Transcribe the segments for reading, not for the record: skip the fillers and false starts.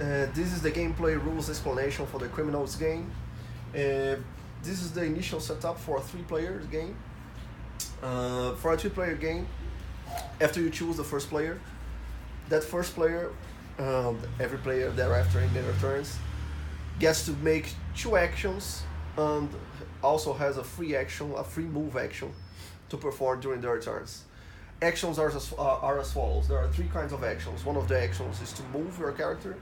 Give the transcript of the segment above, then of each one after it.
This is the gameplay rules explanation for the Criminals game. Uh, this is the initial setup for a 3-player game. For a 2-player game, after you choose the first player, that first player, every player thereafter in their turns, gets to make 2 actions and also has a free move action to perform during their turns. Actions are as follows. There are 3 kinds of actions. One of the actions is to move your character.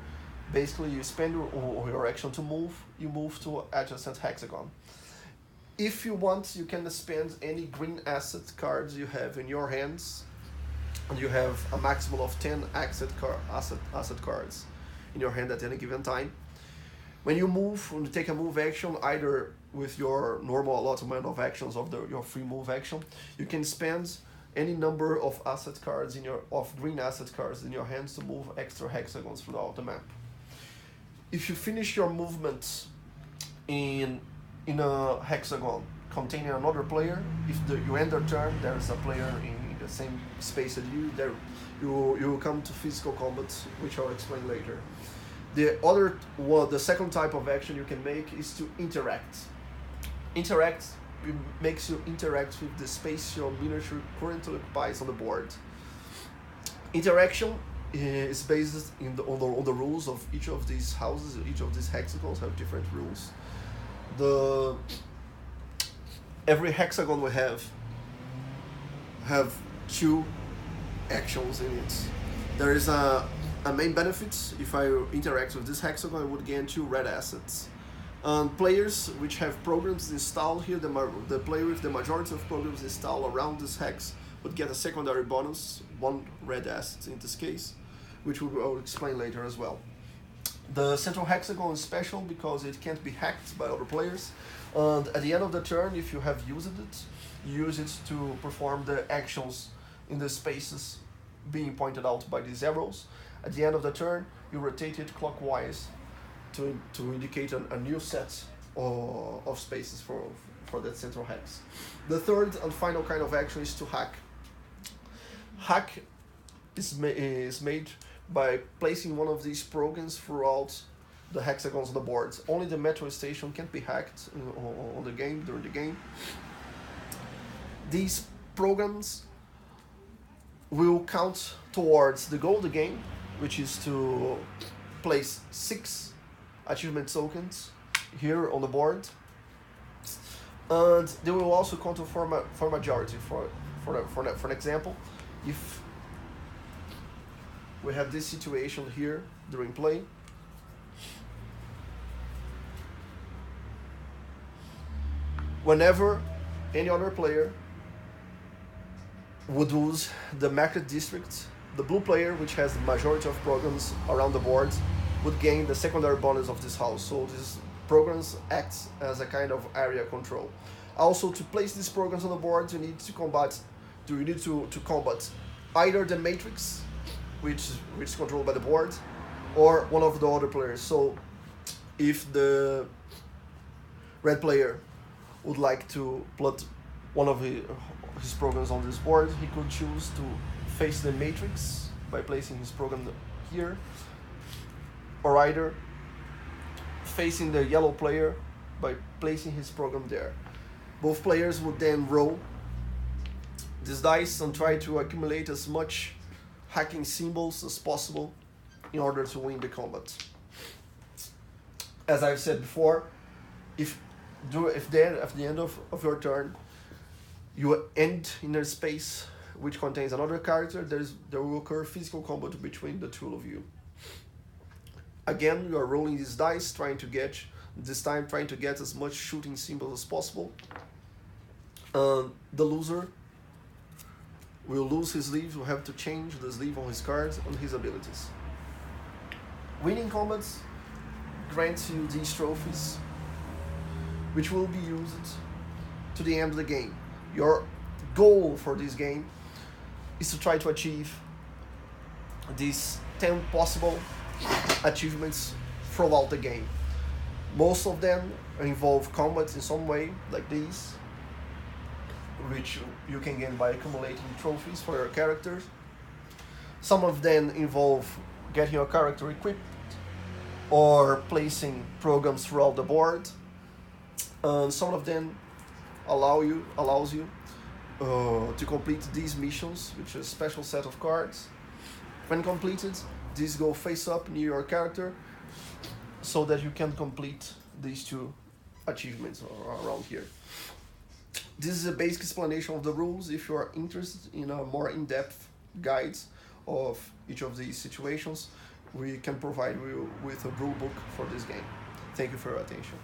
Basically, you spend your action to move, you move to adjacent hexagon. If you want, you can spend any green asset cards you have in your hands, and you have a maximum of 10 asset cards in your hand at any given time. When you take a move action, either with your normal allotment of actions of your free move action, you can spend any number of green asset cards in your hands to move extra hexagons throughout the map. If you finish your movement in a hexagon containing another player, if you end your turn, there is a player in the same space as you, you will come to physical combat, which I'll explain later. The second type of action you can make is to interact. Interact makes you interact with the space your miniature currently occupies on the board. Interaction is based on the rules of each of these houses. Each of these hexagons have different rules. Every hexagon we have 2 actions in it. There is a main benefit. If I interact with this hexagon, I would gain 2 red assets. And players which have programs installed here, the player with the majority of programs installed around this hex would get a secondary bonus, 1 red asset in this case, which I'll explain later as well. The central hexagon is special because it can't be hacked by other players, and at the end of the turn, if you have used it, you use it to perform the actions in the spaces being pointed out by these arrows. At the end of the turn, you rotate it clockwise to indicate a new set of spaces for that central hex. The third and final kind of action is to hack. Hack is made by placing one of these programs throughout the hexagons on the board. Only the metro station can't be hacked during the game. These programs will count towards the goal of the game, which is to place 6 achievement tokens here on the board, and they will also count for majority. For an example, if we have this situation here during play, whenever any other player would lose the market district, the blue player, which has the majority of programs around the board, would gain the secondary bonus of this house. So these programs act as a kind of area control. Also, to place these programs on the board, you need to combat either the matrix, which is controlled by the board, or one of the other players. So if the red player would like to put one of his programs on this board, he could choose to face the matrix by placing his program here, or either facing the yellow player by placing his program there. Both players would then roll these dice and try to accumulate as much hacking symbols as possible in order to win the combat. As I've said before, if then at the end of your turn you end in a space which contains another character, there will occur physical combat between the 2 of you. Again, you are rolling these dice, trying to get as much shooting symbols as possible. The loser will lose his sleeve, will have to change the sleeve on his cards and his abilities. Winning combats grants you these trophies, which will be used to the end of the game. Your goal for this game is to try to achieve these 10 possible achievements throughout the game. Most of them involve combats in some way, like these, which you can gain by accumulating trophies for your characters. Some of them involve getting your character equipped or placing programs throughout the board. Some of them allows you to complete these missions, which is a special set of cards. When completed, these go face up near your character, so that you can complete these two achievements around here. This is a basic explanation of the rules. If you are interested in a more in-depth guides of each of these situations, we can provide you with a rule book for this game. Thank you for your attention.